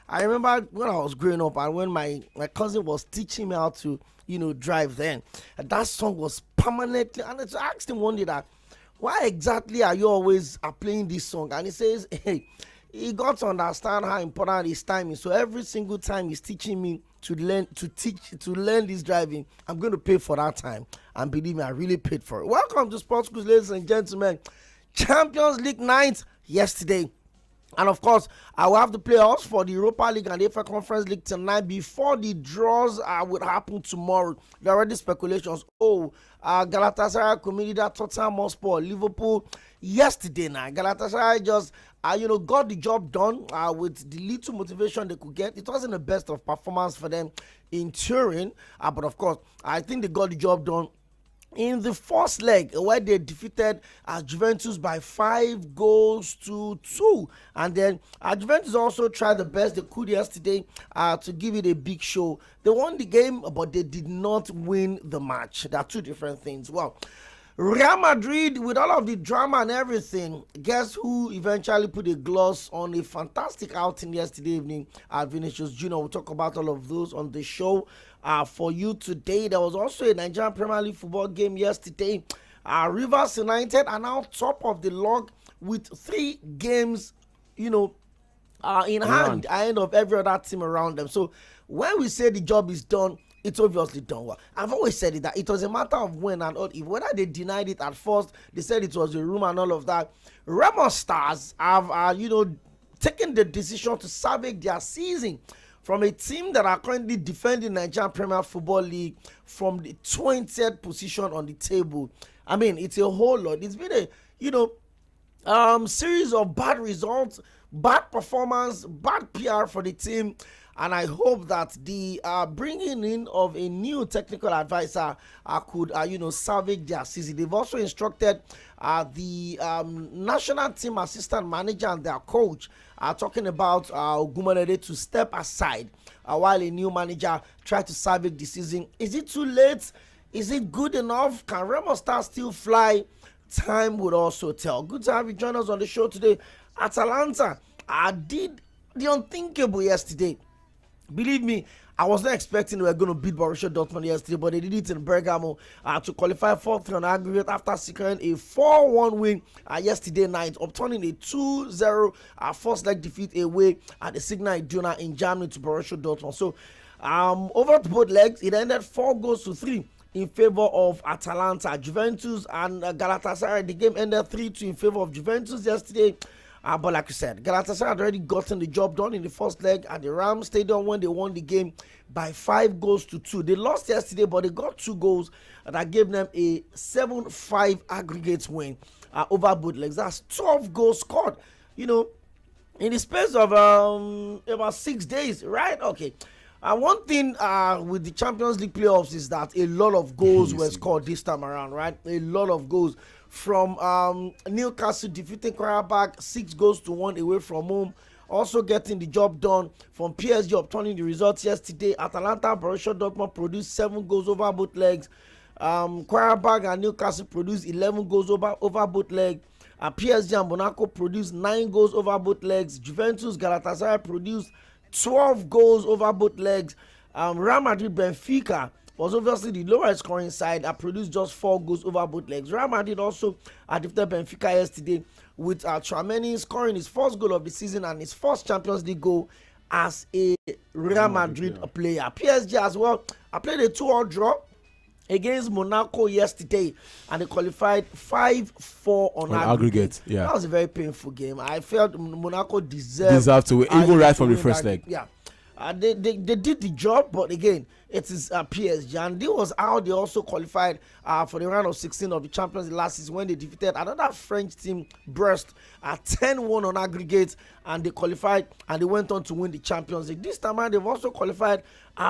I remember when I was growing up and when my cousin was teaching me how to, drive then. And that song was permanently, and I asked him one day that, why exactly are you always playing this song? And he says, hey, he got to understand how important his time is. So every single time he's teaching me to learn this driving, I'm going to pay for that time. And believe me, I really paid for it. Welcome to Sports Quiz, ladies and gentlemen. Champions League night yesterday. And of course, I will have the playoffs for the Europa League and the FA Conference League tonight before the draws would happen tomorrow. There are already speculations. Galatasaray committed that Tottenham Hotspur, Liverpool yesterday night. Galatasaray just, got the job done with the little motivation they could get. It wasn't the best of performance for them in Turin, but of course, I think they got the job done in the first leg, where they defeated Juventus by 5-2. And then Juventus also tried the best they could yesterday to give it a big show. They won the game, but they did not win the match. There are two different things. Well, Real Madrid, with all of the drama and everything, guess who eventually put a gloss on a fantastic outing yesterday evening at Vinicius Junior. We'll talk about all of those on the show for you today. There was also a Nigerian Premier League football game yesterday. Rivers United are now top of the log with 3 games, in hand, ahead of every other team around them. So when we say the job is done, it's obviously done well. I've always said it, that it was a matter of when and not if. Whether they denied it at first, they said it was a rumor and all of that. Remo Stars have, taken the decision to salvage their season from a team that are currently defending Nigerian Premier Football League from the 20th position on the table. I mean, it's a whole lot. It's been a, series of bad results, bad performance, bad PR for the team. And I hope that the bringing in of a new technical advisor could, salvage their season. They've also instructed the national team assistant manager and their coach talking about Ogunmọ̀lẹ́dẹ́ to step aside while a new manager tried to salvage the season. Is it too late? Is it good enough? Can Remo Stars still fly? Time would also tell. Good to have you join us on the show today. Atalanta did the unthinkable yesterday. Believe me, I was not expecting they were going to beat Borussia Dortmund yesterday, but they did it in Bergamo to qualify 4-3 on aggregate after securing a 4-1 win yesterday night, upturning a 2-0 first leg defeat away at the Signal Iduna in Germany to Borussia Dortmund. So, over both legs, it ended 4-3 in favor of Atalanta. Juventus and Galatasaray, the game ended 3-2 in favor of Juventus yesterday. But like you said, Galatasaray had already gotten the job done in the first leg at the Ram Stadium when they won the game by 5-2. They lost yesterday, but they got 2 goals that gave them a 7-5 aggregate win over both legs. That's 12 goals scored, in the space of about 6 days, right? Okay. One thing with the Champions League playoffs is that a lot of goals were scored this time around, right? A lot of goals. From Newcastle defeating Karabakh 6-1 away from home, also getting the job done. From PSG obtaining the results yesterday. Atalanta, Borussia Dortmund produced 7 goals over both legs. Karabakh and Newcastle produced 11 goals over both legs. PSG and Monaco produced 9 goals over both legs. Juventus, Galatasaray produced 12 goals over both legs. Real Madrid, Benfica was obviously the lowest scoring side that produced just 4 goals over both legs. Real Madrid also defeated Benfica yesterday with Tchouaméni scoring his first goal of the season and his first Champions League goal as a Real Madrid player. PSG as well played a 2-2 draw against Monaco yesterday and they qualified 5-4 on aggregate. Yeah, that was a very painful game. I felt Monaco deserved to win, even right from the first leg. Yeah. They did the job, but again, it is PSG, and this was how they also qualified for the round of 16 of the Champions League last season when they defeated another French team, Brest, at 10-1 on aggregate, and they qualified and they went on to win the Champions League. This time around, they've also qualified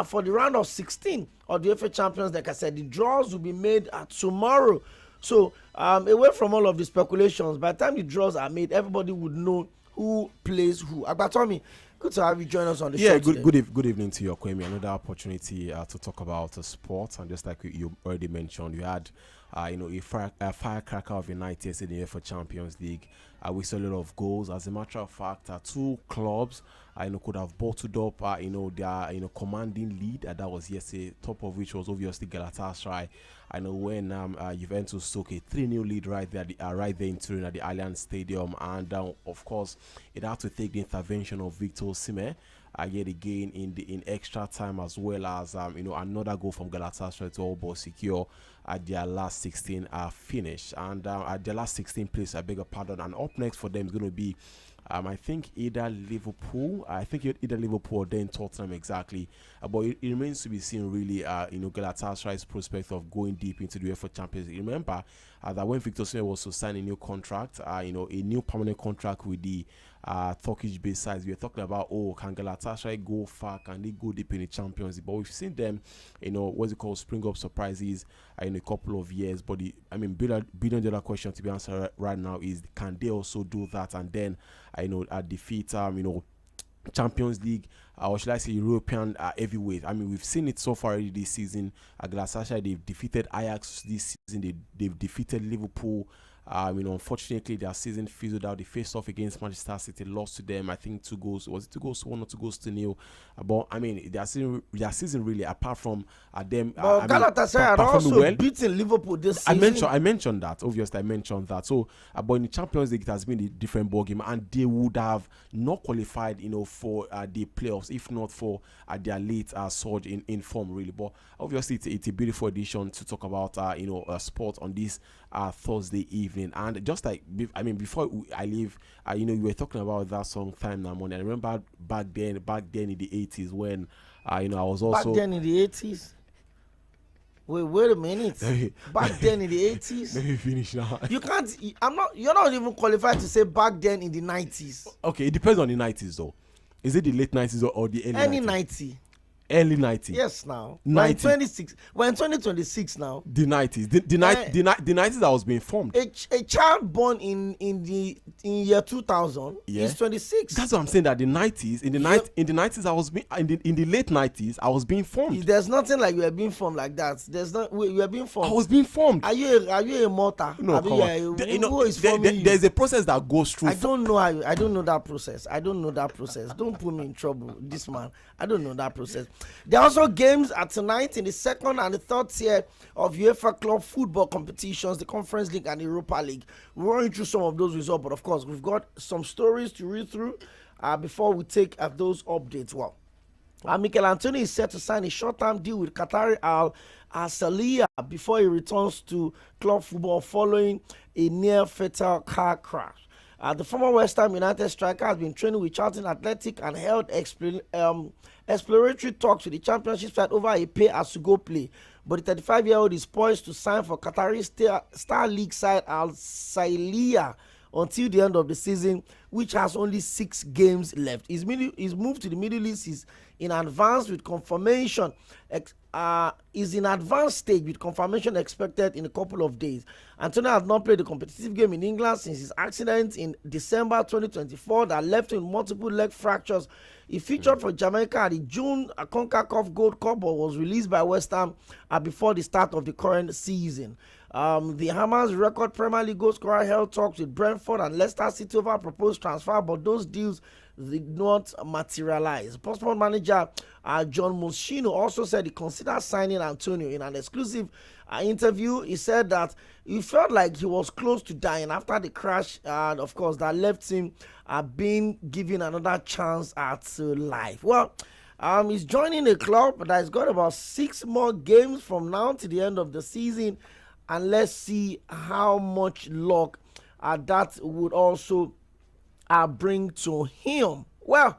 for the round of 16 of the FA Champions. Like I said, the draws will be made tomorrow. So, away from all of the speculations, by the time the draws are made, everybody would know who plays who. Agbatomi, good to have you join us on the show. Yeah, good evening to you, Kwame. Another opportunity to talk about sport, and just like you already mentioned, you had a firecracker of a night yesterday for Champions League. We saw a lot of goals. As a matter of fact, two clubs could have bottled up their commanding lead. That was yesterday. Top of which was obviously Galatasaray. I know when Juventus took a 3-0 lead right there in Turin at the Allianz Stadium, and of course it had to take the intervention of Victor Osimhen yet again in extra time, as well as another goal from Galatasaray to all but secure at their last 16 finish, and at their last 16 place, I beg your pardon. And up next for them is going to be I think either Liverpool or then Tottenham exactly. But it remains to be seen really Galatasaray's prospect of going deep into the UEFA Champions League. Remember that when Victor Osimhen was to sign a new contract, a new permanent contract with the Turkish based sides, we were talking about, can Galatasaray go far? Can they go deep in the Champions League? But we've seen them, what's it called, spring up surprises in a couple of years. But billion-dollar question to be answered right now is, can they also do that and then defeat Champions League or should I say European heavyweight? I mean, we've seen it so far already this season. Galatasaray, they've defeated Ajax this season. They've defeated Liverpool. Unfortunately, their season fizzled out. They faced off against Manchester City, lost to them. I think 2 goals. Was it 2 goals to 1 or 2 goals to 0? But I mean, their season really, apart from them. But Galatasaray had also beaten Liverpool this season. I mentioned that. Obviously, I mentioned that. So, but in the Champions League, it has been a different ballgame, and they would have not qualified, for the playoffs if not for their late surge in form, really. But obviously, it's a beautiful edition to talk about, sport on this Thursday evening. And just like before I leave, you were talking about that song "Time Now Money." I remember back then in the 80s when I was also back then in the 80s. Wait a minute. Back then in the 80s. Let me finish now. You can't. You're not even qualified to say back then in the 90s. Okay, it depends on the 90s though. Is it the late 90s or the early 90s? Any 90. Early 90s. Yes, now. 90. We're in 2026 now. The 90s. The 90s I was being formed. A child born in year 2000 is 26. That's what I'm saying, that the 90s, in the 90s I was being in the late 90s I was being formed. There's nothing like you are being formed like that. You are being formed. I was being formed. Are you a mortar? No, come on. Who is forming you? There's a process that goes through. I don't know that process. Don't put me in trouble, this man. I don't know that process. There are also games tonight in the second and the third tier of UEFA club football competitions, the Conference League and the Europa League. We're running through some of those results, but of course, we've got some stories to read through before we take those updates. Well, Mikel Antonio is set to sign a short-term deal with Qatari Al Ahly before he returns to club football following a near-fatal car crash. The former West Ham United striker has been training with Charlton Athletic and held exploratory talks with the championship side over a pay-as-you-go play. But the 35-year-old is poised to sign for Qatari Star League side Al Ahly until the end of the season, which has only 6 games left. His move to the Middle East is in advance with confirmation. Is in advanced stage with confirmation expected in a couple of days. Antonio has not played a competitive game in England since his accident in December 2024 that left him with multiple leg fractures. He featured for Jamaica at the June CONCACAF Gold Cup but was released by West Ham before the start of the current season. The Hammers record Premier League goal scorer held talks with Brentford and Leicester City over proposed transfer, but those deals did not materialize. Portsmouth manager John Moschino also said he considered signing Antonio. In an exclusive interview, he said that he felt like he was close to dying after the crash, and of course that left him being given another chance at life. Well, he's joining a club that has got about 6 more games from now to the end of the season, and let's see how much luck that would also bring to him. Well,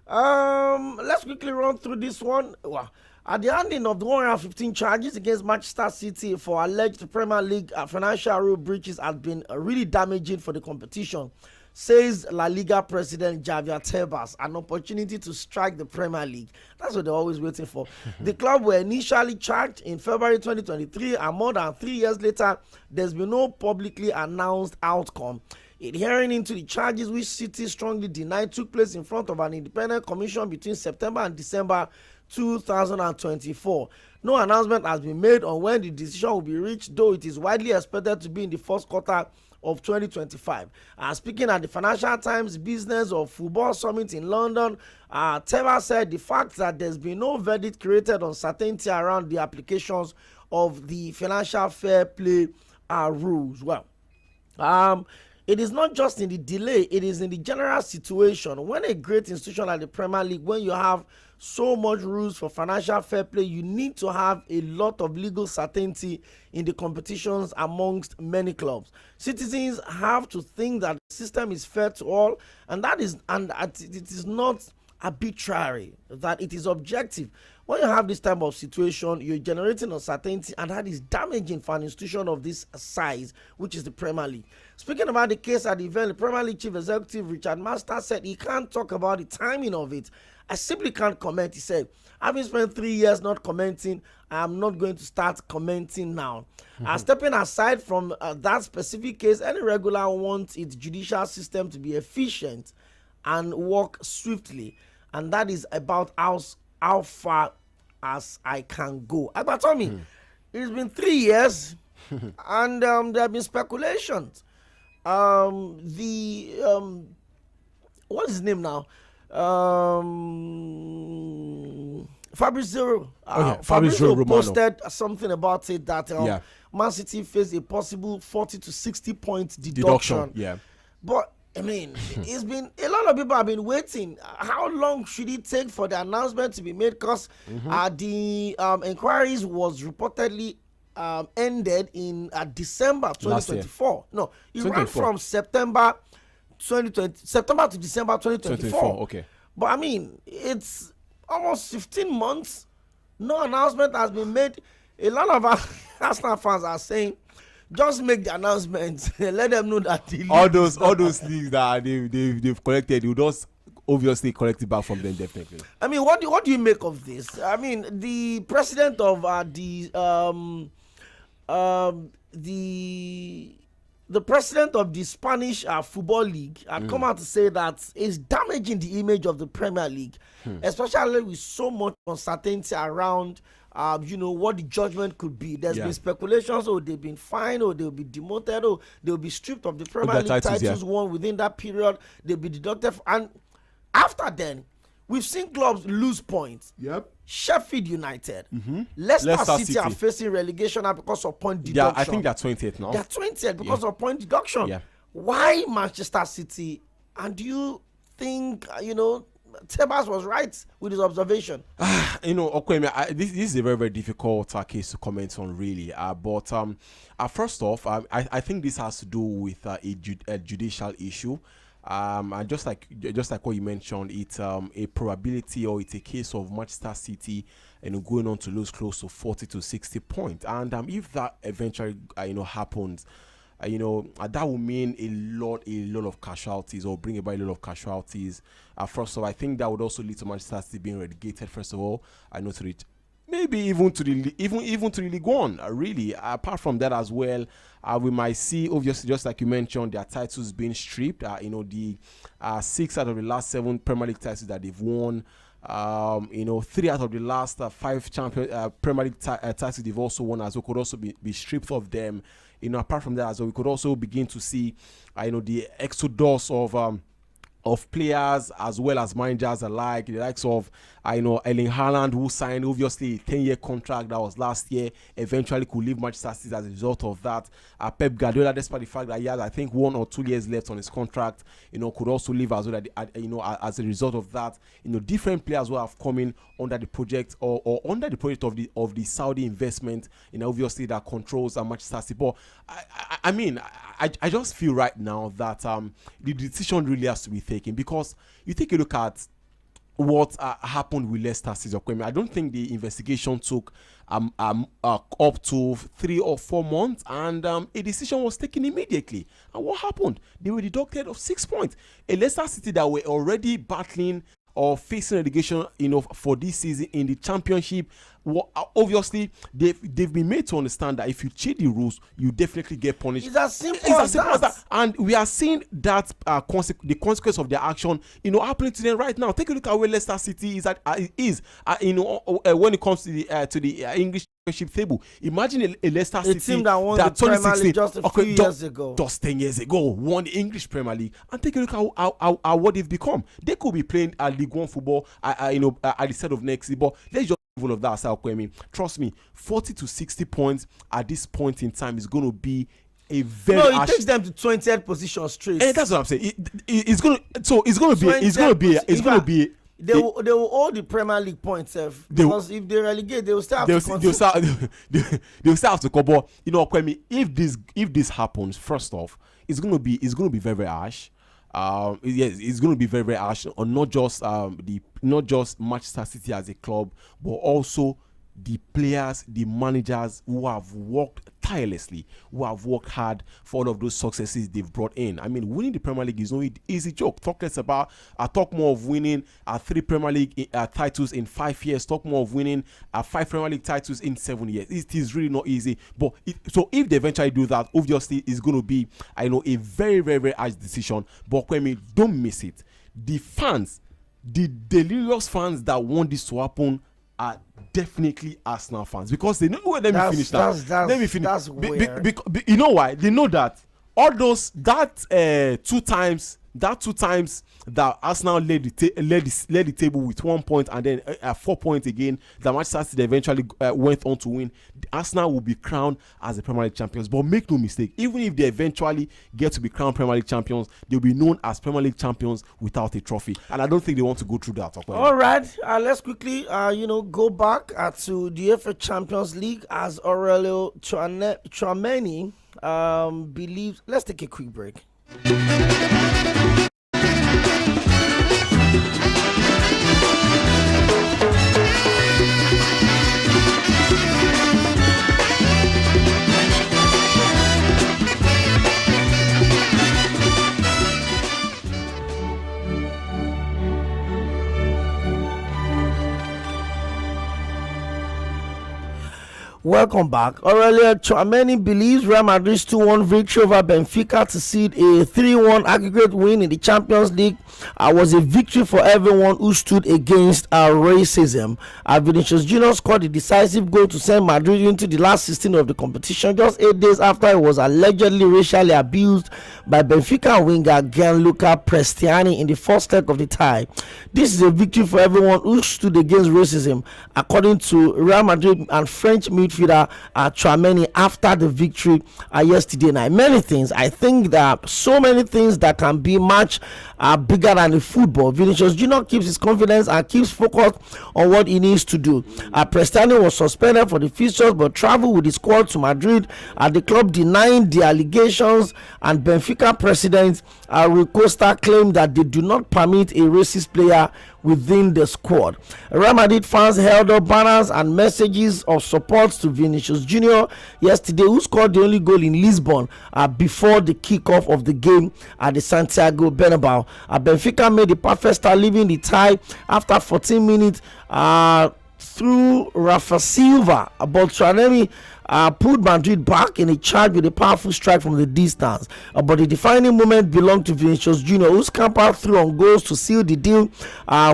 let's quickly run through this one. Well, at the ending of the 115 charges against Manchester City for alleged Premier League financial rule breaches has been really damaging for the competition, says La Liga president Javier Tebas. An opportunity to strike the Premier League. That's what they're always waiting for. The club were initially charged in February 2023, and more than 3 years later, there's been no publicly announced outcome. adhering into the charges which City strongly denied took place in front of an independent commission between September and December 2024. No announcement has been made on when the decision will be reached, though it is widely expected to be in the first quarter of 2025. Speaking at the Financial Times Business of Football Summit in London, Teva said the fact that there's been no verdict created uncertainty around the applications of the financial fair play rules. Well, it is not just in the delay, it is in the general situation. When a great institution like the Premier League, when you have so much rules for financial fair play, you need to have a lot of legal certainty in the competitions amongst many clubs. Citizens have to think that the system is fair to all, and it is not arbitrary, that it is objective. When you have this type of situation, you're generating uncertainty, and that is damaging for an institution of this size, which is the Premier League. Speaking about the case at the event, the Premier League Chief Executive Richard Master said he can't talk about the timing of it. I simply can't comment. He said, having spent 3 years not commenting, I'm not going to start commenting now. Stepping aside from that specific case, any regular wants its judicial system to be efficient and work swiftly, and that is about how far as I can go. But tell me, it's been 3 years, and there have been speculations. What's his name now? Fabrizio Romano posted something about it that Man City faced a possible 40 to 60 point deduction. Yeah. But I mean, it's been a lot of people have been waiting. How long should it take for the announcement to be made? Because the inquiries was reportedly ended in December 2024. No, it ran from September to December 2024. Okay. But I mean, it's almost 15 months. No announcement has been made. A lot of our Arsenal fans are saying, just make the announcement. Let them know that all those leagues that they've collected, you just obviously collect it back from them, definitely. I mean, what do you make of this? I mean, the president of the president of the Spanish Football League had come out to say that it's damaging the image of the Premier League, especially with so much uncertainty around what the judgment could be. There's been speculations, they've been fined, or they'll be demoted, or they'll be stripped of the Premier League titles won within that period. They'll be deducted. And after then, we've seen clubs lose points. Yep. Sheffield United, Leicester City are facing relegation now because of point deduction. Yeah, I think they're 20th now. They're 20th because of point deduction. Yeah. Why Manchester City? And do you think, Tebas was right with his observation? Okoyemi, this is a very, very difficult case to comment on, really. But first off, I think this has to do with a judicial issue. And just like what you mentioned, it's a probability, or it's a case of Manchester City going on to lose close to 40 to 60 points. And if that eventually happens, that will mean a lot of casualties, or bring about a lot of casualties. First of all, I think that would also lead to Manchester City being relegated. First of all, to reach maybe even to the League One. Really, apart from that as well, we might see, obviously, just like you mentioned, their titles being stripped. The 6 out of the last 7 Premier League titles that they've won. 3 out of the last 5 Premier League titles they've also won as well could also be stripped of them. Apart from that as well, we could also begin to see, the exodus of players as well as managers alike. The likes of Erling Haaland, who signed obviously a 10-year contract that was last year, eventually could leave Manchester City as a result of that. Pep Guardiola, despite the fact that he has, I think, 1 or 2 years left on his contract, could also leave as well. As a result of that, different players will have come in under the project or under the project of the Saudi investment, obviously that controls Manchester City. But I just feel right now that the decision really has to be taken, because you take a look at what happened with Leicester City. I don't think the investigation took up to 3 or 4 months, and a decision was taken immediately. And what happened? They were deducted of 6 points. A Leicester City that were already battling or facing relegation, for this season in the Championship, obviously they've been made to understand that if you cheat the rules, you definitely get punished. It's as simple as that. And we are seeing that the consequence of their action, happening to them right now. Take a look at where Leicester City is when it comes to the English Championship table. Imagine a Leicester City team that won the Premier League just a few years ago. Just 10 years ago, won the English Premier League. And take a look at what they've become. They could be playing League One football, at the start of next season. But let's just all of that aside. Trust me, 40 to 60 points at this point in time is going to be a very. No, it takes them to 20th position straight. That's what I'm saying. It's going to be. They will hold the Premier League points, because if they relegate, they will still have to continue. They'll still have to come. But Kwemi, if this happens, first off, it's going to be very, very harsh. Yes, it's going to be very, very harsh on not just Manchester City as a club, but also the players, the managers who have worked tirelessly, who have worked hard for all of those successes they've brought in. I mean, winning the Premier League is no easy joke. Talk more of winning 3 Premier League titles in 5 years. Talk more of winning 5 Premier League titles in 7 years. It is really not easy. But so if they eventually do that, obviously it's going to be, a very, very, very harsh decision. But Kwemi, don't miss it. The fans, the delirious fans that want this to happen are definitely Arsenal fans, because they know. Let me finish. That's weird. You know why? They know that all those two times that Arsenal led the table with 1 point, and then 4 points again, that Manchester City eventually went on to win. Arsenal will be crowned as the Premier League champions. But make no mistake, even if they eventually get to be crowned Premier League champions, they'll be known as Premier League champions without a trophy. And I don't think they want to go through that. All right, let's quickly go back to the FA Champions League, as C쏘ᴜᴜᴛ believes. Let's take a quick break. Welcome back. C쏘ᴜᴜᴛ believes Real Madrid's 2-1 victory over Benfica to seed a 3-1 aggregate win in the Champions League was a victory for everyone who stood against racism. Vinicius Junior scored the decisive goal to send Madrid into the last 16 of the competition, just 8 days after he was allegedly racially abused by Benfica winger Gianluca Prestiani in the first leg of the tie. This is a victory for everyone who stood against racism, according to Real Madrid and French midfielder C쏘ᴜᴜᴛ after the victory yesterday night. Many things. I think there are so many things that can be much bigger than the football. Vinicius Junior keeps his confidence and keeps focused on what he needs to do. Prestiani was suspended for the fixtures but traveled with his squad to Madrid. The club denying the allegations, and Benfica president Rui Costa claimed that they do not permit a racist player within the squad. Real Madrid fans held up banners and messages of support to Vinicius Junior yesterday, who scored the only goal in Lisbon before the kickoff of the game at the Santiago Bernabeu. Benfica made the perfect start, leaving the tie after 14 minutes through Rafa Silva, but C쏘ᴜᴜᴛ put Madrid back in a charge with a powerful strike from the distance. But the defining moment belonged to Vinicius Junior, who scampered through on goals to seal the deal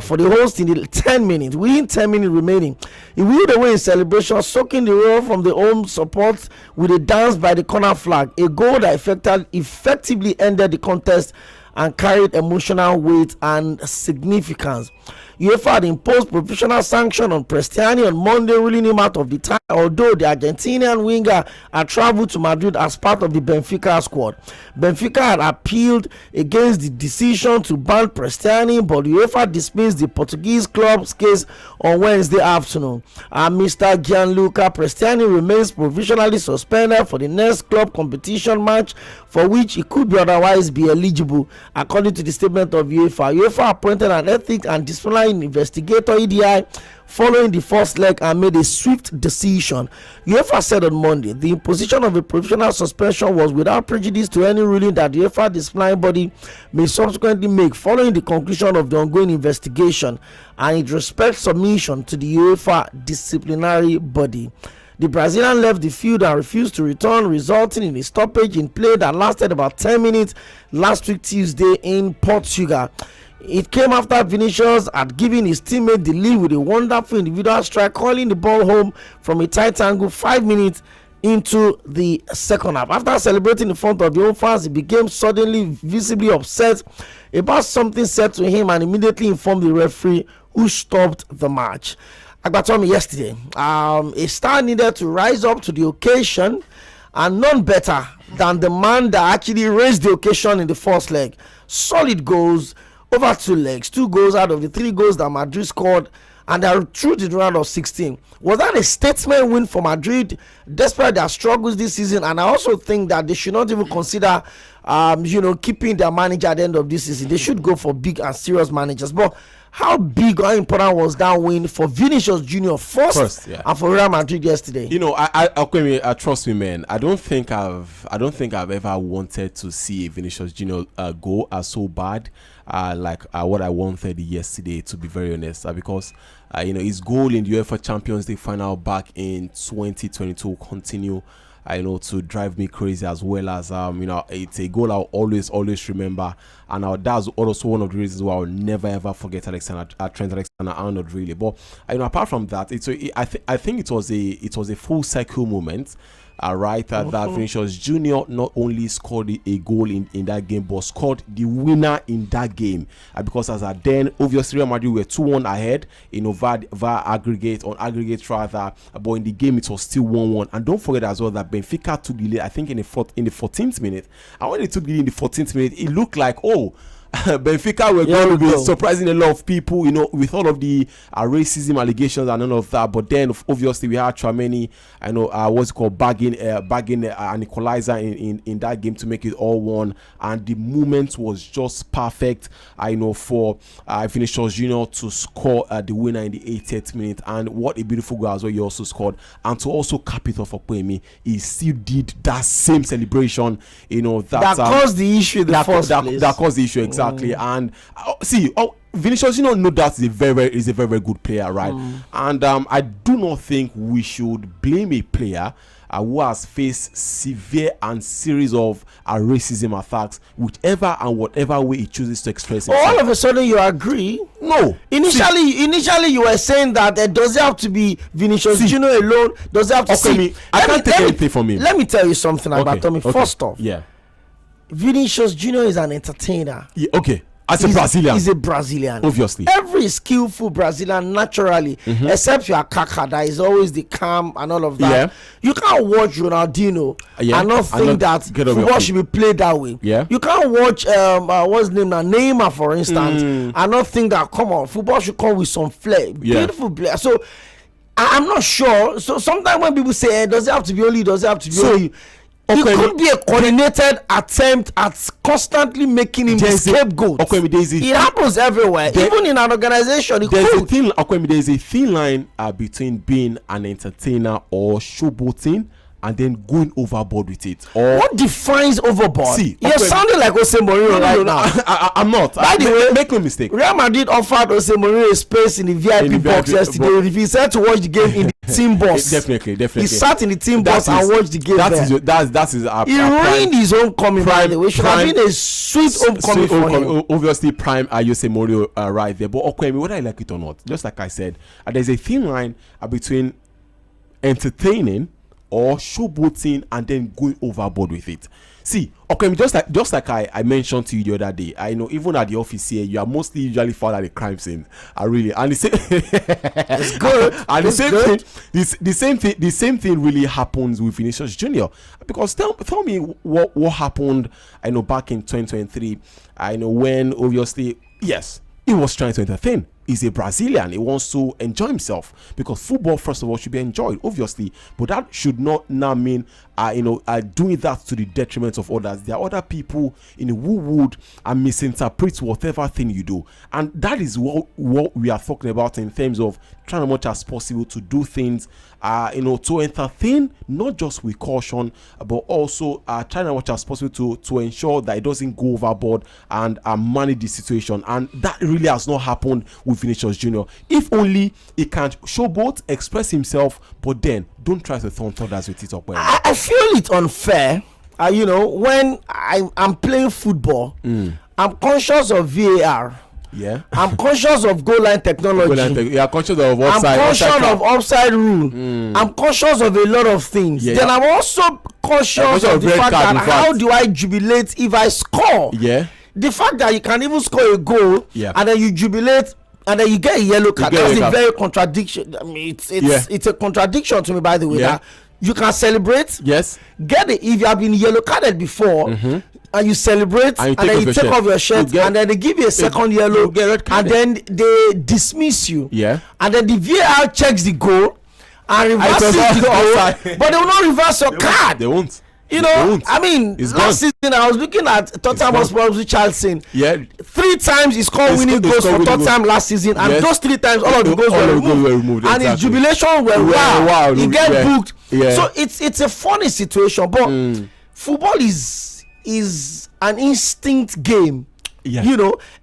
for the host in the 10 minutes. Within 10 minutes remaining, he wheeled away in celebration, soaking the roar from the home support with a dance by the corner flag, a goal that effectively ended the contest and carried emotional weight and significance. UEFA had imposed professional sanction on Prestiani on Monday, ruling him out of the tie, although the Argentinian winger had traveled to Madrid as part of the Benfica squad. Benfica had appealed against the decision to ban Prestiani, but UEFA dismissed the Portuguese club's case on Wednesday afternoon. Mr. Gianluca Prestiani remains provisionally suspended for the next club competition match, for which he could otherwise be eligible, according to the statement of UEFA. UEFA appointed an ethics and disciplinary assigned investigator EDI following the first leg and made a swift decision. UEFA said on Monday the imposition of a provisional suspension was without prejudice to any ruling that the UEFA disciplinary body may subsequently make following the conclusion of the ongoing investigation, and it respects submission to the UEFA disciplinary body. The Brazilian left the field and refused to return, resulting in a stoppage in play that lasted about 10 minutes last week Tuesday in Portugal. It came after Vinicius had given his teammate the lead with a wonderful individual strike, calling the ball home from a tight angle 5 minutes into the second half. After celebrating in front of the home fans, he became suddenly visibly upset about something said to him and immediately informed the referee, who stopped the match. Agba told me yesterday, a star needed to rise up to the occasion, and none better than the man that actually raised the occasion in the first leg. Solid goals over 2 legs, 2 goals out of the 3 goals that Madrid scored, and they are through the round of 16. Was that a statement win for Madrid despite their struggles this season? And I also think that they should not even consider keeping their manager at the end of this season. They should go for big and serious managers. But how big or important was that win for Vinicius Junior first and for Real Madrid yesterday? I trust me, man. I don't think I've ever wanted to see Vinicius Junior go so bad like what I wanted yesterday, to be very honest, because his goal in the UEFA Champions League final back in 2022 continue to drive me crazy, as well as it's a goal I'll always remember, and that's also one of the reasons why I'll never ever forget Trent Alexander-Arnold, really. But apart from that, I think it was a full cycle moment. That Vinicius Junior not only scored a goal in that game, but scored the winner in that game, because as at then, obviously Real Madrid were 2-1 ahead, via aggregate rather, but in the game it was still 1-1. And don't forget as well that Benfica took the lead, I think in the 14th minute, and when they took the lead in the 14th minute, it looked like, Benfica were going to be surprising a lot of people, with all of the racism allegations and all of that. But then, obviously, we had Tchouaméni, bagging an equalizer in that game to make it all 1. And the moment was just perfect, for Vinicius Junior to score the winner in the 80th minute. And what a beautiful goal as well he also scored. And to also cap it off for Mpemi, he still did that same celebration, that caused the issue in the first place. That caused the issue, exactly. And Vinicius, no doubt is a very good player, right? And I do not think we should blame a player who has faced severe and series of racism attacks, whichever and whatever way he chooses to express himself. All of a sudden you agree? No. Initially you were saying that does it have to be Vinicius Junior alone? Does it have to see? I can't take anything from him. Let me tell you something about Tommy. First off, Vinicius Junior is an entertainer. As a Brazilian. He's a Brazilian. Obviously. Every skillful Brazilian, naturally, except your Kaká, that is always the calm and all of that. Yeah. You can't watch Ronaldinho and not think that football should be played that way. Yeah. You can't watch, what's his name now, Neymar, for instance, and not think that, come on, football should come with some flair. Beautiful player. So, I'm not sure. So, sometimes when people say, does it have to be only, only? It could be a coordinated attempt at constantly making him the scapegoat. It happens everywhere, even in an organization. There's a thin line between being an entertainer or showboating and then going overboard with it. Or what defines overboard? You're sounding like Jose Mourinho right now. I'm not. By the way, make no mistake. Real Madrid offered Jose Mourinho a space in the VIP box yesterday. If he said to watch the game in the team bus, definitely. He sat in the team bus and watched the game. That is he ruined his homecoming. By the way, should have been a sweet homecoming for him. Obviously, prime Jose Mourinho right there. But whether I like it or not, just like I said, there's a thin line between entertaining or showboating and then going overboard with it. Just like I mentioned to you the other day, I know even at the office here, you are mostly usually found at the crime scene. Really, and it's good. And the same thing really happens with Vinicius Junior. Because tell me what happened. Back in 2023. When obviously, yes, he was trying to entertain. he's a Brazilian. He wants to enjoy himself, because football, first of all, should be enjoyed, obviously. But that should not now mean doing that to the detriment of others. There are other people who would misinterpret whatever thing you do, and that is what we are talking about in terms of trying as much as possible to do things to entertain, not just with caution, but also trying as much as possible to ensure that it doesn't go overboard and manage the situation. And that really has not happened with Vinicius Junior. If only he can showboat, express himself, but then don't try to throw others with it up. I feel it unfair. When I'm playing football, I'm conscious of VAR. Yeah, I'm conscious of goal line technology. You are conscious of offside. I'm conscious of offside rule. I'm conscious of a lot of things. Yeah, then I'm also conscious of the fact that how do I jubilate if I score? Yeah, the fact that you can even score a goal, and then you jubilate and then you get a yellow card. That's a very contradiction. I mean, it's a contradiction to me, by the way. That you can celebrate. Yes. If you have been yellow carded before. And you celebrate, and then you take off your shirt, and then they give you a second yellow, and then they dismiss you. Yeah. And then the VAR checks the goal and reverses the goal, but they will not reverse your card. They won't. I mean, last season I was looking at Tottenham Hotspur's Richarlison. Yeah. 3 times he scored winning goals for Tottenham last season, and those 3 times all of the goals were removed. And his jubilation were wow. He get booked. Yeah. So it's a funny situation, but football is an instinct game.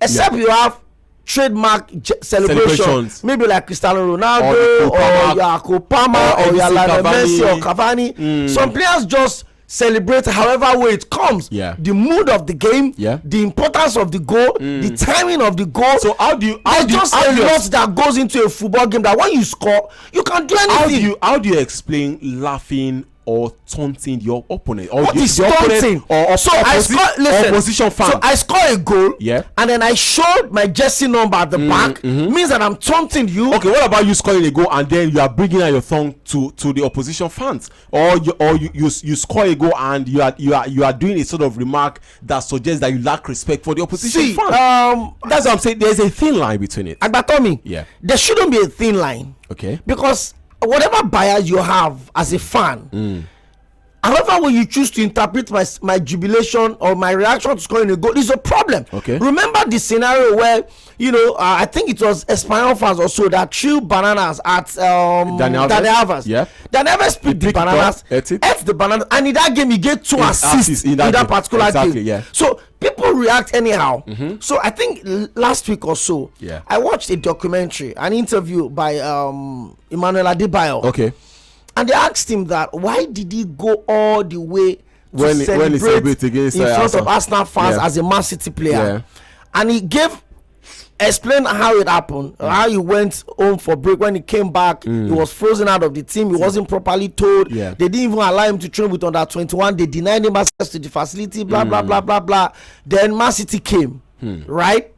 Except you have trademark celebrations, maybe like Cristiano Ronaldo or Palmer or Lionel Messi or Cavani. Some players just celebrate however way it comes. The mood of the game, the importance of the goal, the timing of the goal. So how do you just a lot that goes into a football game that when you score you can't do anything. How do you explain laughing or taunting your opponent? Or what is taunting? Opposition fan. So I score a goal, and then I showed my jersey number at the back. Means that I'm taunting you. Okay, what about you scoring a goal and then you are bringing out your tongue to the opposition fans, or you score a goal and you are doing a sort of remark that suggests that you lack respect for the opposition fans? That's what I'm saying. There's a thin line between it. Agbatomi, there shouldn't be a thin line. Okay, because whatever bias you have as a fan, however way you choose to interpret my jubilation or my reaction to scoring a goal is a problem. Okay. Remember the scenario where I think it was ⴘ also that threw bananas at Dani Alves. Yeah. Dani Alves picked the bananas, ate the bananas, and in that game he gave 2 assists in that particular game. Yeah. So people react anyhow. So I think last week or so, I watched a documentary, an interview by Emmanuel Adebayo. Okay. And they asked him that why did he go all the way to celebrate against in front of Arsenal fans as a Man City player, and he explained how it happened, how he went home for break. When he came back, he was frozen out of the team. He wasn't properly told. They didn't even allow him to train with under 21. They denied him access to the facility. Blah blah blah blah blah. Then Man City came, right?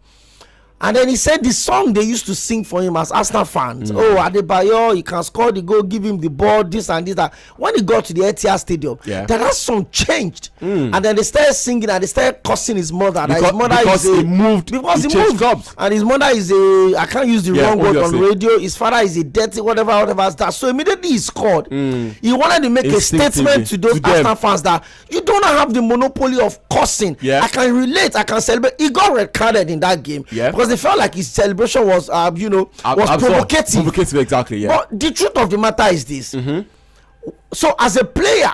And then he said the song they used to sing for him as Arsenal fans. Oh, Adebayo, he can score the goal, give him the ball, this and this, that. When he got to the Etihad Stadium, that song changed. And then they started singing and they started cursing his mother. Because he moved. And his mother is I can't use the wrong word on radio. His father is a dirty, whatever that. So immediately he scored. He wanted to make a statement to those Arsenal fans that you don't have the monopoly of cursing. I can relate, I can celebrate. He got red carded in that game. Because they felt like his celebration was provocative. Provocative, exactly. But the truth of the matter is this. So as a player,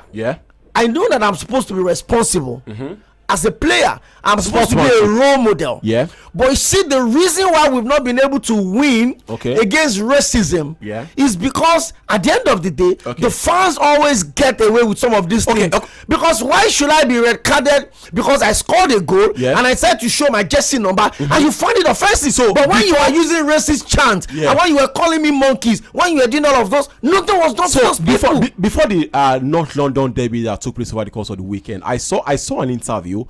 I know that I'm supposed to be responsible. As a player, I'm supposed to be a role model. But you see, the reason why we've not been able to win against racism is because at the end of the day, the fans always get away with some of these things. Because why should I be red carded because I scored a goal and I said to show my jersey number and you find it offensive? But when you are using racist chants and when you were calling me monkeys, when you were doing all of those, nothing was done. So before the North London derby that took place over the course of the weekend, I saw an interview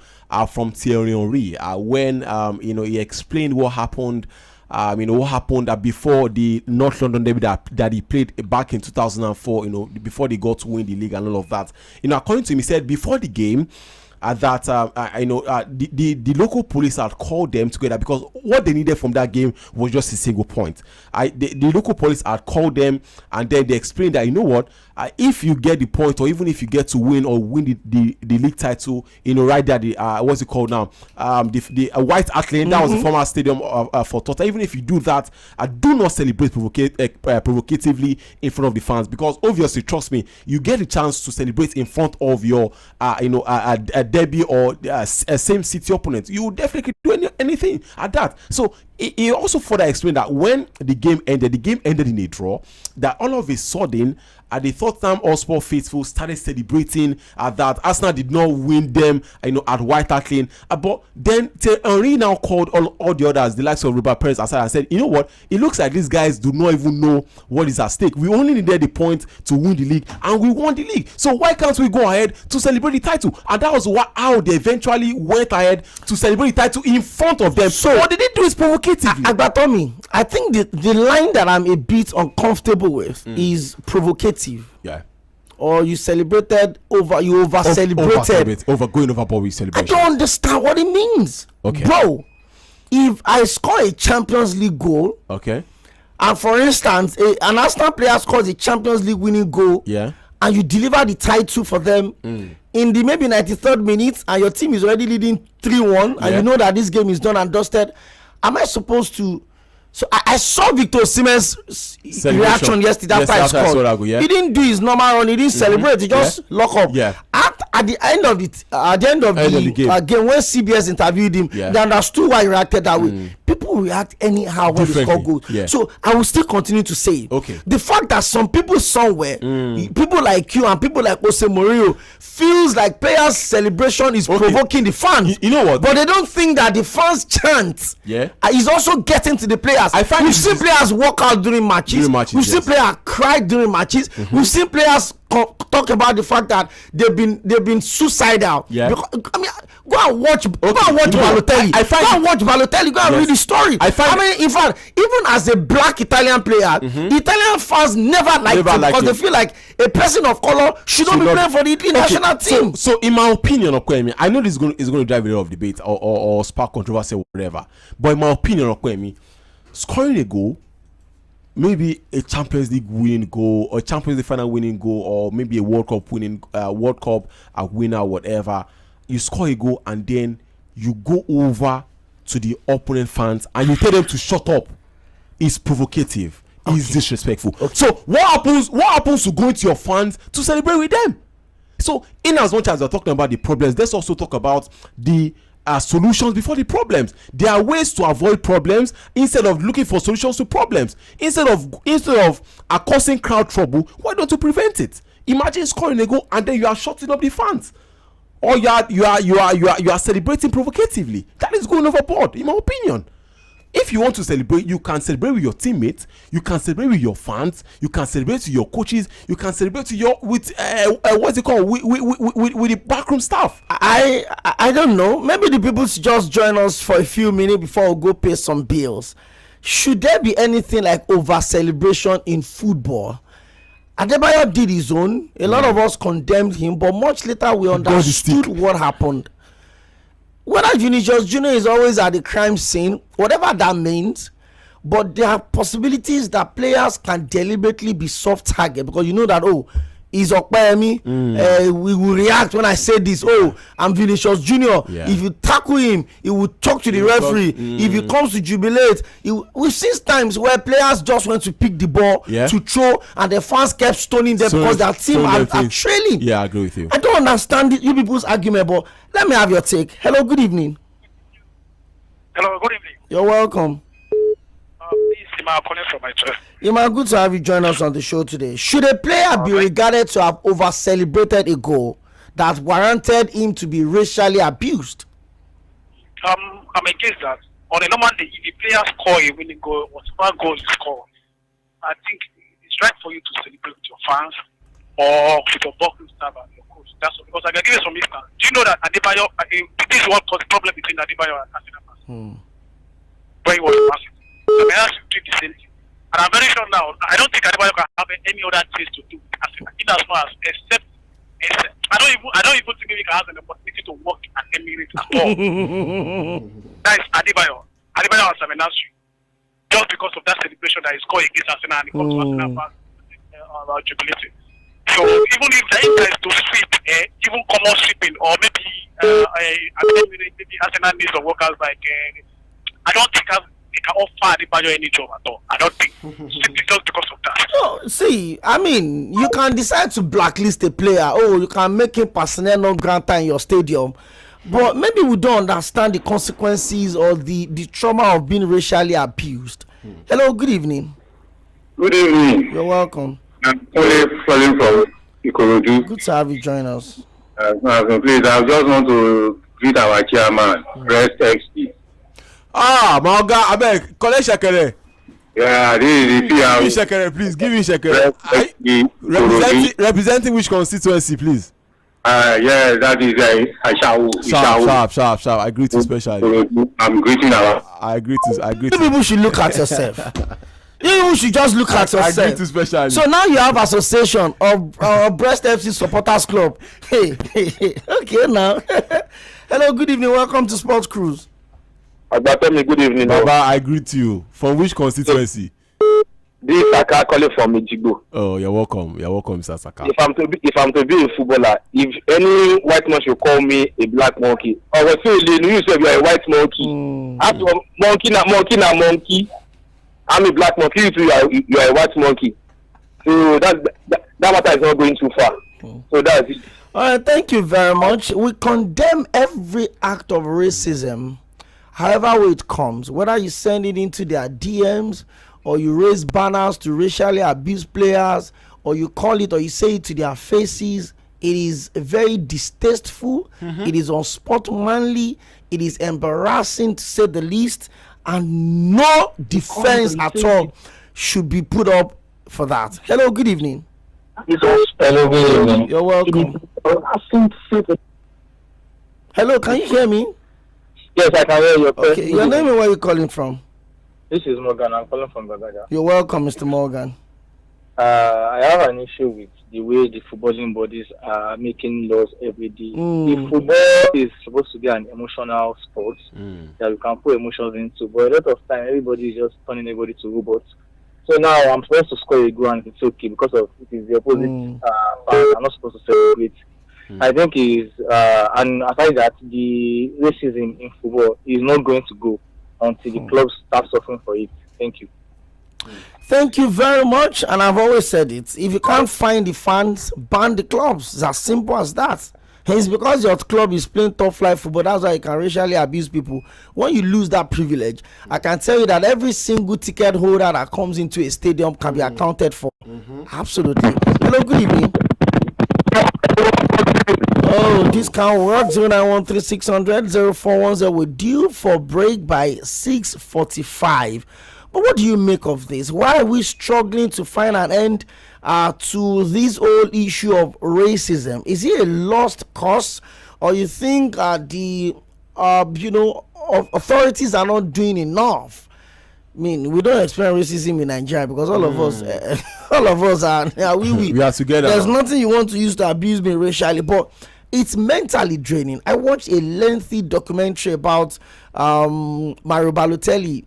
from Thierry Henry when he explained what happened. What happened before the North London derby that he played back in 2004. Before they got to win the league and all of that. According to him, he said before the game, that the local police had called them together because what they needed from that game was just a single point. The local police had called them, and then they explained that, you know what, if you get the point, or even if you get to win the league title, right there, what's it called now, the White Hart Lane, that was the former stadium for Tottenham. Even if you do that, do not celebrate provocatively in front of the fans, because obviously, trust me, you get a chance to celebrate in front of your a derby or same city opponent. You would definitely do anything at that. So he also further explained that when the game ended in a draw, that all of a sudden the Tottenham Hotspur faithful started celebrating that Arsenal did not win them, at White Hart Lane. But then Henry now called all the others, the likes of Robert Perez, aside and said, you know what, it looks like these guys do not even know what is at stake. We only needed the point to win the league, and we won the league. So why can't we go ahead to celebrate the title? And that was how they eventually went ahead to celebrate the title in front of them. So what did they do is provocative. Agbatomi, I think the line that I'm a bit uncomfortable with is provocative. Yeah. Or you celebrated you over celebrated. Going overboard with celebration. I don't understand what it means. Okay. Bro, if I score a Champions League goal, okay, and for instance, an Arsenal player scores a Champions League winning goal, yeah, and you deliver the title for them in the maybe 93rd minute, and your team is already leading 3-1, and you know that this game is done and dusted, am I supposed to? So I saw Victor Osimhen's reaction yesterday after I scored. He didn't do his normal run. He didn't celebrate. He just lock up. Yeah. At the end of the game, when CBS interviewed him, they understood why he reacted that way. People react anyhow when they score goals. Yeah. So I will still continue to say it. Okay. The fact that some people somewhere, people like you and people like Jose Mourinho, feels like players' celebration is provoking the fans. You know what? But they don't think that the fans' chant is also getting to the players. We've seen players walk out during matches. We've seen players cry during matches. We've seen players talk about the fact that they've been suicidal. Yeah. Because, I mean, go and watch Balotelli. Go and watch Balotelli. Go and read the story. In fact, even as a black Italian player, Italian fans never liked him because they feel like a person of color should not be playing for the Italy national team. So in my opinion, Okoyemi, I know this is going to drive a lot of debate or spark controversy or whatever. But in my opinion, Okoyemi, scoring a goal, maybe a Champions League winning goal, or Champions League final winning goal, or maybe a World Cup winner, whatever. You score a goal and then you go over to the opponent fans and you tell them to shut up. It's provocative. It's disrespectful. So what happens to going to your fans to celebrate with them? So in as much as we're talking about the problems, let's also talk about the solutions before the problems. There are ways to avoid problems instead of looking for solutions to problems. Instead of causing crowd trouble, why don't you prevent it? Imagine scoring a goal and then you are shutting up the fans, or you are celebrating provocatively. That is going overboard, in my opinion. If you want to celebrate, you can celebrate with your teammates, you can celebrate with your fans, you can celebrate with your coaches, you can celebrate with the backroom staff. I don't know. Maybe the people should just join us for a few minutes before we go pay some bills. Should there be anything like over celebration in football? Adebayo did his own. A lot of us condemned him, but much later we understood what happened. Whether Vinicius Junior is always at the crime scene, whatever that means, but there are possibilities that players can deliberately be soft target, because you know that, he's Okpayemi, we will react when I say this. I'm Vinicius Junior. If you tackle him, he will talk to the referee. If he comes to jubilate, we've seen times where players just went to pick the ball to throw, and the fans kept stoning them because their team are trailing. Yeah, I agree with you. I don't understand you people's argument, but let me have your take. Hello, good evening. Hello, good evening. You're welcome. This is Ima calling from my church. Ima, good to have you join us on the show today. Should a player be regarded to have over-celebrated a goal that warranted him to be racially abused? I'm against that. On a normal day, if the player score a winning goal, whatever goal he score, I think it's right for you to celebrate with your fans or with your boxing staff and your coach. That's all. Because I can give you some instance. Do you know that Adebayo, this is what caused the problem between Adebayo and Arsenal? When he was massive. So I asked you to do the same thing. And I'm very sure now, I don't think Adebayo can have any other things to do with Arsenal. In as much as, except I don't even think we can have an opportunity to work at Emirates at all. That is Adebayo and Saminasri. Just because of that celebration that is called against Arsenal and it comes to Arsenal fans jubilating. So even if there is to sweep, even common sweeping, or maybe Arsenal needs the workers like I don't think they can offer Adebayo any job at all. I don't think. Simply just because of that. No, see, I mean, you can decide to blacklist a player. Oh, you can make him personnel non grata in your stadium. But maybe we don't understand the consequences or the trauma of being racially abused. Hello, good evening. Good evening. You're welcome. I'm calling from Ikorodu. Good to have you join us. Please, I just want to greet our chairman, Rest XP. My guy, I beg, collect Sᴘᴏ. Yeah, this is the Give me Sᴘᴏ, please. Give me Sᴘᴏ. Representing which constituency, please? Yeah, that is Sharp. I greet you specially. I'm greeting our. I greet you. You people should look at yourself. You should just look at yourself. I greet you specially. So now you have association of Breast FC Supporters Club. Hey. Okay now. Hello, good evening. Welcome to Sports Cruise. Good evening. Baba, I greet you. From which constituency? This is Saka calling from Ejigbo. Oh, you're welcome. You're welcome, Mr. Saka. If I'm to be a footballer, if any white man should call me a black monkey, or what you say you are a white monkey. After monkey. I'm a black monkey. You are a white monkey. So that matter is not going too far. So that's it. All right, thank you very much. We condemn every act of racism, however way it comes, whether you send it into their DMs or you raise banners to racially abuse players, or you call it or you say it to their faces. It is very distasteful. It is unsportsmanly. It is embarrassing, to say the least, and no defense at all should be put up for that. Hello, good evening. Hello, good evening. You're welcome. Hello, can you hear me? Yes, I can hear you. Okay, your name and where you calling from? This is Morgan. I'm calling from Gagaga. You're welcome, Mr. Morgan. I have an issue with the way the footballing bodies are making laws every day. If football is supposed to be an emotional sport that we can put emotions into, but a lot of time everybody is just turning everybody to robots. So now I'm supposed to score a goal and it's okay because of it is the opposite fans. I'm not supposed to celebrate. I think and aside that, the racism in football is not going to go until the clubs start suffering for it. Thank you. Thank you very much. And I've always said it. If you can't find the fans, ban the clubs. It's as simple as that. It's because your club is playing top flight football. That's why you can racially abuse people. When you lose that privilege, I can tell you that every single ticket holder that comes into a stadium can be accounted for. Absolutely. Hello, good evening. Oh, this can't work. 0913-600-0410. We're due for break by 6:45. But what do you make of this? Why are we struggling to find an end to this whole issue of racism? Is it a lost cause, or you think the authorities are not doing enough? I mean, we don't experience racism in Nigeria because all of us are we are together. There's nothing you want to use to abuse me racially, but it's mentally draining. I watched a lengthy documentary about Mario Balotelli.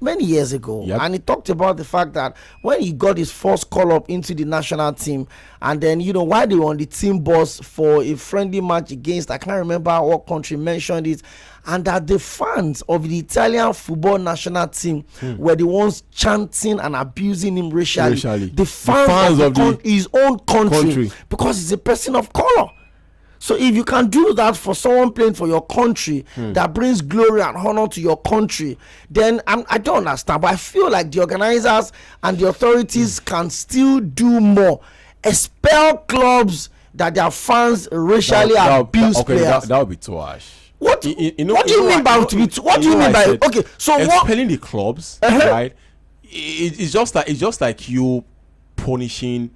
Many years ago, and he talked about the fact that when he got his first call up into the national team, and then while they were on the team bus for a friendly match against, I can't remember what country mentioned it, and that the fans of the Italian football national team were the ones chanting and abusing him racially. The fans of his own country, because he's a person of color. So if you can do that for someone playing for your country that brings glory and honor to your country, then I don't understand. But I feel like the organizers and the authorities can still do more. Expel clubs that their fans racially abuse players. That would be too harsh. What do you mean by okay? So expelling the clubs, right? It's just like you punishing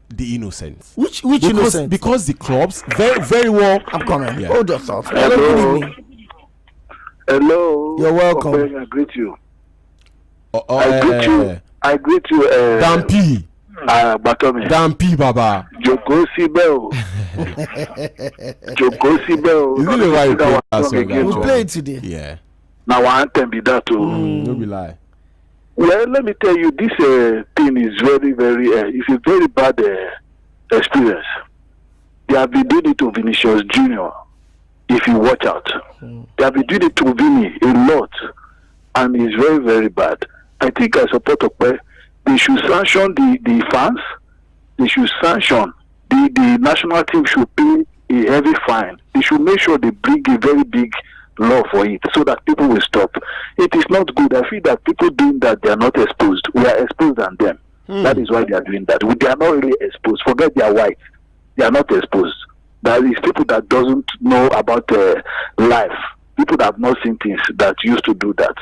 the innocent. Which innocent? Because the clubs very, very well. I'm coming. Hold your thoughts. Hello, good evening. Hello. You're welcome. I greet you. I greet you. Dampi. Batomi. Dampi, Baba. Joe Jogosibel. Jogosibel. Is it the right play that song? We play it today. Yeah. Now I anthem be that too. No be lie. Well, let me tell you, this thing is very, very. It's a very bad experience. They have been doing it to Vinicius Junior. If you watch out, they have been doing it to Vini a lot, and it's very, very bad. I think I support Okpe. They should sanction the fans. They should sanction the national team should pay a heavy fine. They should make sure they bring a very big law for it so that people will stop. It is not good. I feel that people doing that, they are not exposed. We are exposed than them. That is why they are doing that. They are not really exposed. Forget they are white. They are not exposed. That is people that doesn't know about life. People that have not seen things that used to do that.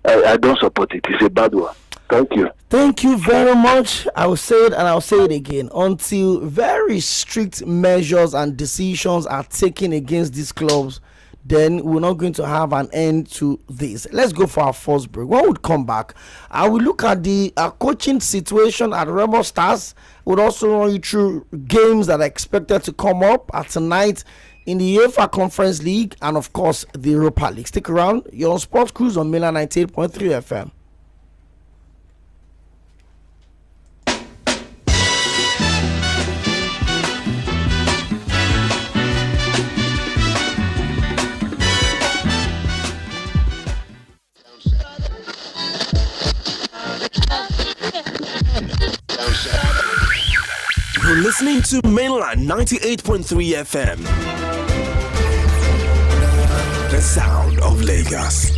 I don't support it. It's a bad one. Thank you. Thank you very much. I will say it and I'll say it again. Until very strict measures and decisions are taken against these clubs, then we're not going to have an end to this. Let's go for our first break. When we come back, I will look at the coaching situation at Remo Stars. We'll also run you through games that are expected to come up tonight in the UEFA Conference League and, of course, the Europa League. Stick around. You're on Sports Cruise on Miller 98.3 FM. You're listening to Mainland 98.3 FM. The sound of Lagos.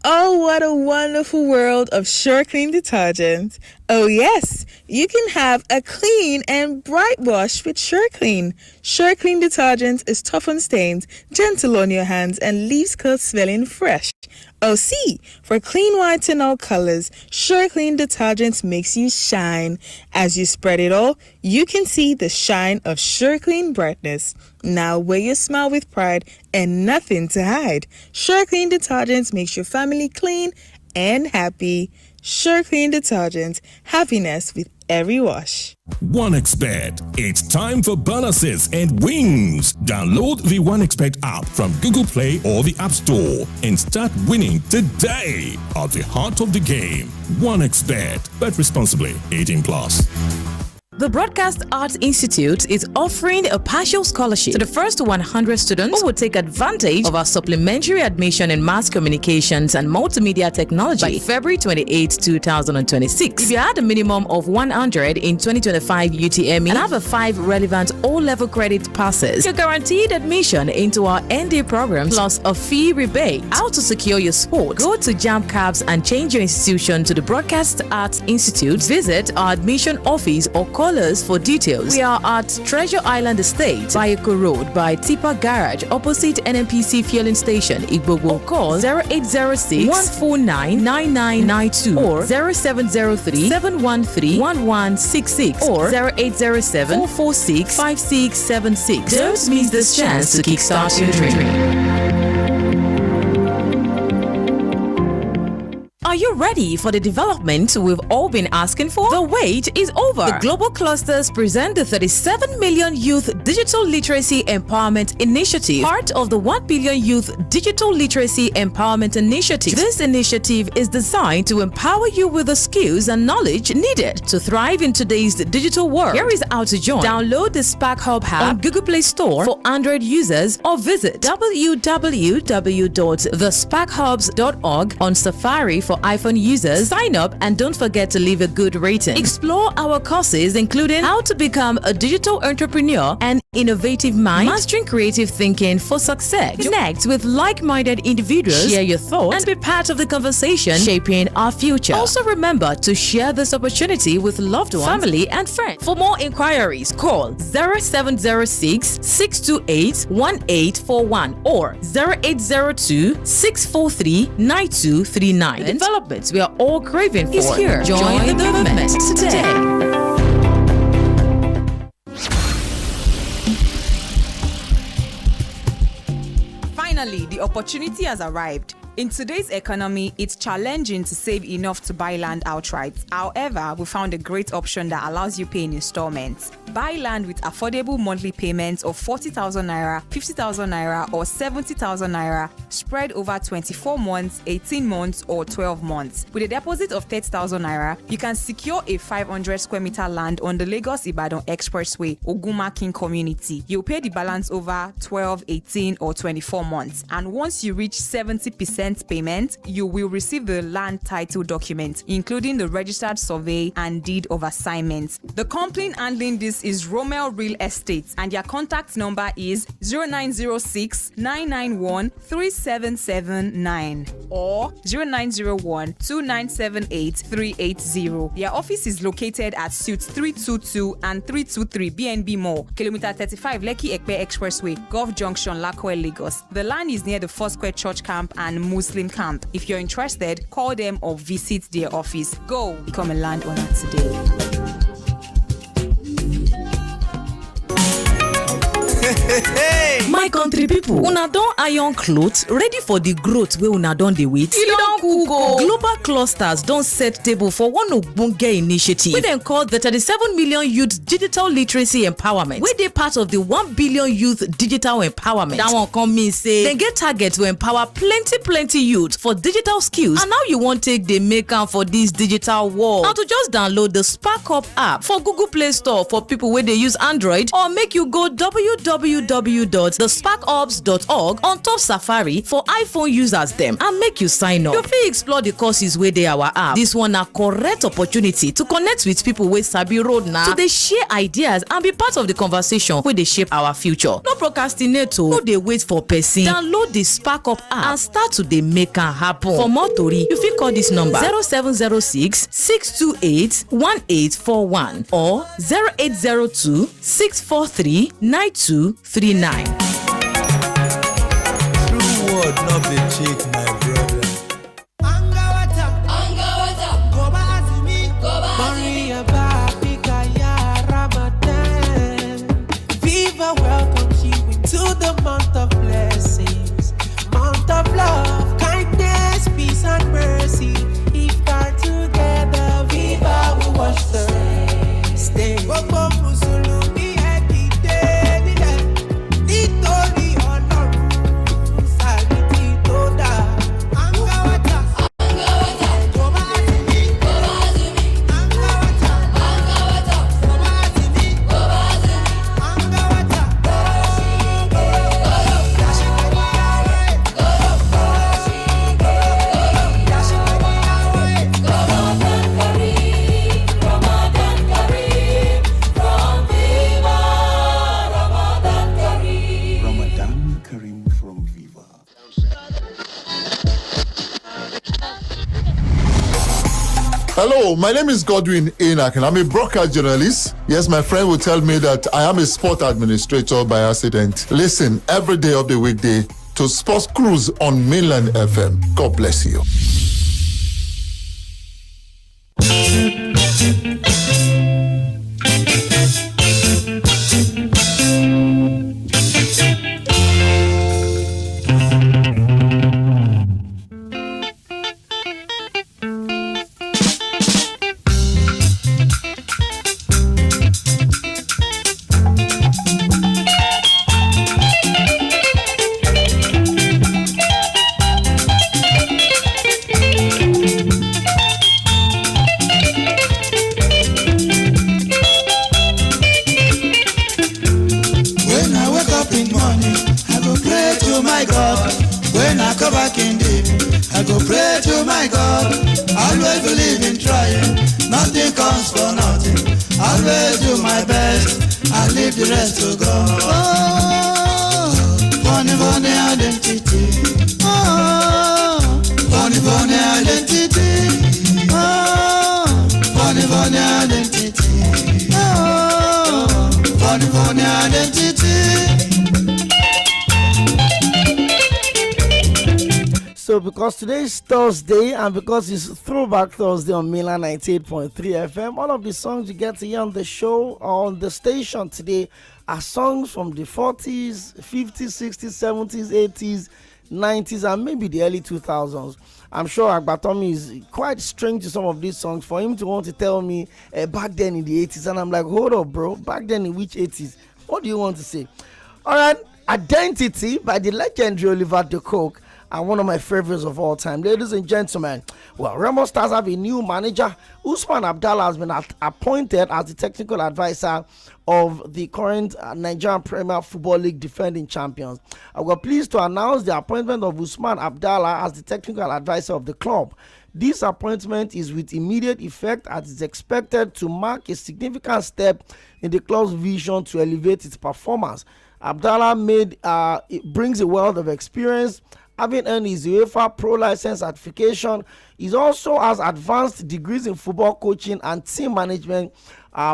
Oh, what a wonderful world of Sure Clean detergent. Oh yes, you can have a clean and bright wash with Sure Clean. Sure Clean detergent is tough on stains, gentle on your hands, and leaves clothes smelling fresh. Oh see, for clean whites in all colors, Sure Clean detergent makes you shine. As you spread it all, you can see the shine of Sure Clean brightness. Now wear your smile with pride and nothing to hide. Sure Clean detergent makes your family clean and happy. Sure Clean detergent, happiness with every wash. OneXBet. It's time for bonuses and wins. Download the OneXBet app from Google Play or the App Store and start winning today. At the heart of the game, OneXBet. Bet responsibly. 18+. The Broadcast Arts Institute is offering a partial scholarship to the first 100 students who will take advantage of our supplementary admission in mass communications and multimedia technology by February 28, 2026. If you had a minimum of 100 in 2025 UTME and have a 5 relevant O-level credit passes, you're guaranteed admission into our ND programs plus a fee rebate. How to secure your spot? Go to JAMCABS and change your institution to the Broadcast Arts Institute. Visit our admission office or call us for details. We are at Treasure Island Estate, Bayeko Road by Tipa Garage, opposite NNPC Fueling Station, Igbogo. Or call 0806 149 9992 or 0703 713 1166 or 0807 446 5676. Don't miss this chance to kickstart your dream. Are you ready for the development we've all been asking for? The wait is over. The Global Clusters present the 37 Million Youth Digital Literacy Empowerment Initiative, part of the 1 Billion Youth Digital Literacy Empowerment Initiative. This initiative is designed to empower you with the skills and knowledge needed to thrive in today's digital world. Here is how to join. Download the Spark Hub app on Google Play Store for Android users or visit www.thesparkhubs.org on Safari for iPhone users. Sign up and don't forget to leave a good rating. Explore our courses including how to become a digital entrepreneur and innovative mind, mastering creative thinking for success. Connect with like-minded individuals, share your thoughts, and be part of the conversation shaping our future. Also remember to share this opportunity with loved ones, family, and friends. For more inquiries, call 0706 628 1841 or 0802 643 9239. Developments we are all craving for is here. Join the movement today. Finally, the opportunity has arrived. In today's economy, it's challenging to save enough to buy land outright. However, we found a great option that allows you pay in installments. Buy land with affordable monthly payments of 40,000 naira, 50,000 naira, or 70,000 naira spread over 24 months, 18 months, or 12 months. With a deposit of 30,000 naira, you can secure a 500 square meter land on the Lagos-Ibadan Expressway, Ogunmakin community. You'll pay the balance over 12, 18, or 24 months. And once you reach 70% payment, you will receive the land title document, including the registered survey and deed of assignment. The company handling this is Romel Real Estate, and their contact number is 0906 991 3779 or 0901 2978 380. Their office is located at Suite 322 and 323 BNB Mall, Kilometer 35 ηκε Expressway, Gulf Junction, Lakoe, Lagos. The land is near the Foursquare Church Camp and Muslim Camp. If you're interested, call them or visit their office. Go become a landowner today. My country people, una don iron clothes ready for the growth wey una don dey wait. E don cook o. Global clusters don set table for one ogbonge initiative wey dem call the 37 million youth digital literacy empowerment, wey dey part of the 1 billion youth digital empowerment. That one come mean say dem get target to empower plenty youth for digital skills. And how you wan take dey make am for this digital world? Now to just download the Spark Up app for Google Play Store for people wey dey use Android, or make you go www.thesparkups.org on top Safari for iPhone users dem and make you sign up. You fit explore the courses wey dey our app. This one na correct opportunity to connect with people wey sabi road na, to dey share ideas and be part of the conversation wey dey shape our future. No procrastinate o, no dey wait for person. Download the Spark Up app and start to dey make am happen. For more tori, you fit call this number 0706 628 1841 or 0802 643 9239. True word, not be cheap, my brother. Maria Babikaya Ramadan. Viva welcomes you into the month of blessings, month of love, kindness, peace, and mercy. Iftar together, Viva, we wash the stay. Hello, my name is Godwin Enoch and I'm a broadcast journalist. Yes, my friend will tell me that I am a sport administrator by accident. Listen every day of the weekday to Sports Cruise on Mainland FM. God bless you. So because today is Thursday and because it's Throwback Thursday on Milan 98.3 FM, all of the songs you get to hear on the show or on the station today are songs from the 40s, 50s, 60s, 70s, 80s, 90s and maybe the early 2000s. I'm sure Agbatomi is quite strange to some of these songs for him to want to tell me back then in the 80s. And I'm like, hold up, bro. Back then in which 80s? What do you want to say? All right. Identity by the legendary Oliver De Coke, and one of my favorites of all time. Ladies and gentlemen, well, Remo Stars have a new manager. Usman Abdallah has been appointed as the technical advisor of the current Nigerian Premier Football League defending champions. We're pleased to announce the appointment of Usman Abdallah as the technical advisor of the club. This appointment is with immediate effect as it's expected to mark a significant step in the club's vision to elevate its performance. Abdallah brings a wealth of experience, having earned his UEFA Pro License certification. He also has advanced degrees in football coaching and team management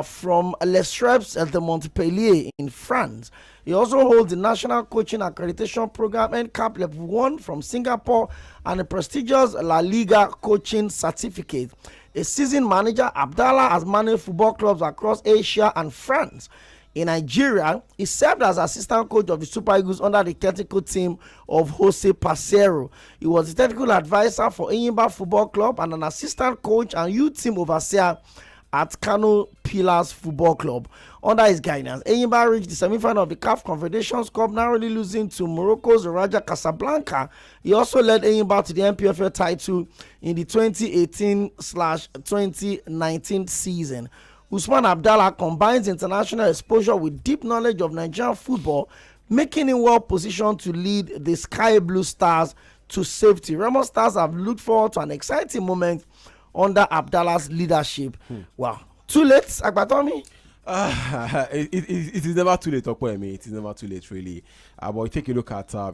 from ḻɪsᴛ de Montpellier in France. He also holds the National Coaching Accreditation Program NCAP Level 1 from Singapore and a prestigious La Liga coaching certificate. A seasoned manager, Abdallah has managed football clubs across Asia and France. In Nigeria, he served as assistant coach of the Super Eagles under the technical team of Jose Pacero. He was the technical advisor for Enyimba Football Club and an assistant coach and youth team overseer at Kano Pillars Football Club. Under his guidance, Enyimba reached the semi-final of the CAF Confederations Cup, narrowly losing to Morocco's Raja Casablanca. He also led Enyimba to the MPFL title in the 2018/2019 season. Usman Abdallah combines international exposure with deep knowledge of Nigerian football, making him well positioned to lead the Sky Blue Stars to safety. Remo Stars have looked forward to an exciting moment under Abdallah's leadership. Wow. Too late, Agbatomi? It is never too late, Okwemi. It is never too late, really. But take a look at, their,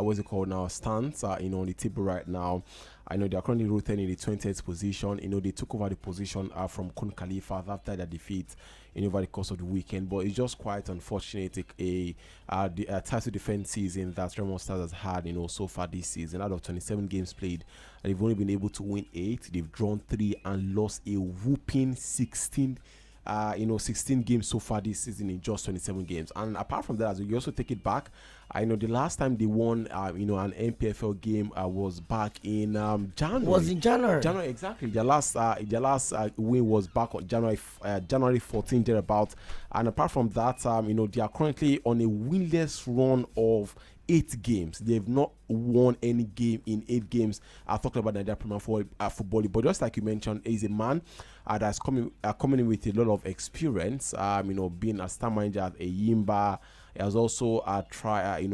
what's it called now, stance, on the table right now. I know they are currently rooted in the 20th position. They took over the position from Kun Khalifa after their defeat over the course of the weekend. But it's just quite unfortunate, the title defense season that Remo Stars has had, so far this season. Out of 27 games played, they've only been able to win 8. They've drawn 3 and lost a whooping 16 games so far this season in just 27 games. And apart from that, as we also take it back, I know the last time they won, an MPFL game was back in January. Was in January? January, exactly. Their last win was back on January 14th, thereabout. And apart from that, they are currently on a winless run of 8 games. They've not won any game in 8 games. I talked about Nigeria Premier Football, but just like you mentioned, he's a man that's coming in with a lot of experience. Being a star manager at Enyimba. He has also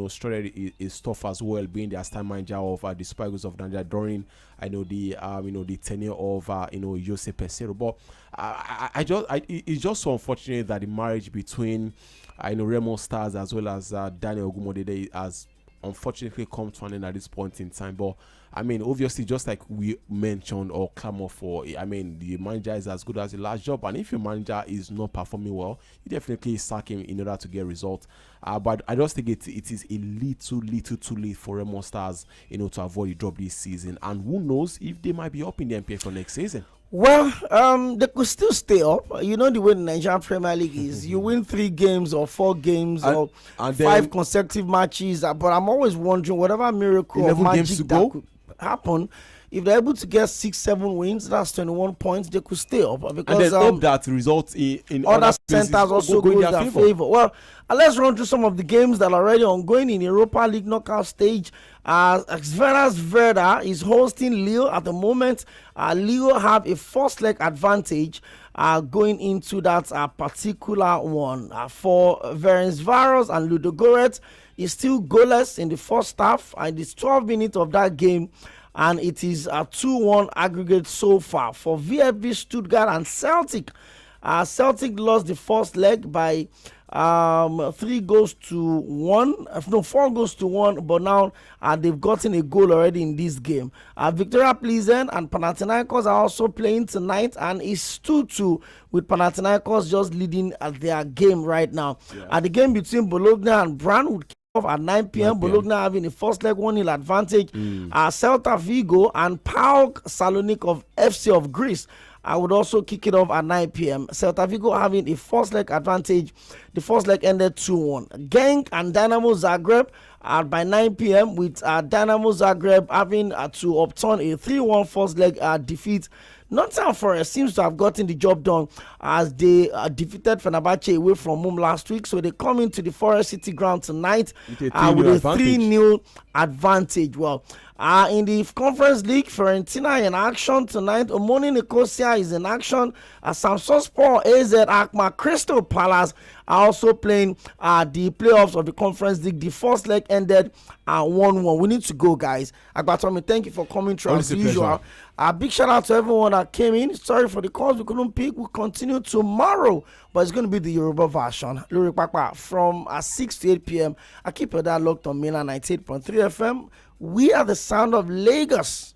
started his stuff as well, being the star manager of the Super Eagles of Nigeria during the tenure of Jose Pacero. But it's just so unfortunate that the marriage between Remo Stars as well as Daniel Ogumodede has unfortunately come to an end at this point in time. But obviously, just like we mentioned or clamor for, the manager is as good as the last job, and if your manager is not performing well, you definitely sack him in order to get results. But I just think it is a little too late for Remo Stars, to avoid a drop this season. And who knows if they might be up in the MPF for next season. Well, they could still stay up. The way the Nigerian Premier League is. You win 3 games or 4 games or 5 consecutive matches. But I'm always wondering, whatever miracle or magic that could happen, if they're able to get 6-7 wins, that's 21 points, they could stay up. Because, and there's hope that results in other centers also go in their favor. Well, let's run through some of the games that are already ongoing in the Europa League knockout stage. Verda is hosting Lille at the moment. Lille have a first leg advantage going into that particular one. For Ferencváros and Ludogorets, is still goalless in the first half, and it's 12 minutes of that game, and it is a 2-1 aggregate so far. For VfB Stuttgart and Celtic, Celtic lost the first leg by 4 goals to 1, but now they've gotten a goal already in this game. Victoria Plzen and Panathinaikos are also playing tonight, and it's 2-2 with Panathinaikos just leading their game right now. The game between Bologna and Brann would kick off at 9 p.m. Bologna having a first leg 1-0 advantage. Celta Vigo and PAOK Salonik of FC of Greece I would also kick it off at 9 p.m. Celta Vigo having a first leg advantage. The first leg ended 2-1. Genk and Dynamo Zagreb by 9 p.m. with Dynamo Zagreb having to obtain a 3-1 first leg defeat. Nottingham Forest seems to have gotten the job done as they defeated Fenerbahce away from home last week. So they come into the Forest City ground tonight with a 3-0 advantage. Well, in the Conference League, Fiorentina in action tonight. Omoni Nicosia is in action. Samsunspor, AZ Alkmaar, Crystal Palace are also playing the playoffs of the Conference League. The first leg ended 1-1. We need to go, guys. Agbatomi, thank you for coming through as usual. Big shout out to everyone that came in. Sorry for the calls we couldn't pick. We'll continue tomorrow, but it's going to be the Yoruba version. Lori Papa from 6 to 8 p.m. I keep your dial locked on Mainland 98.3 FM. We are the sound of Lagos.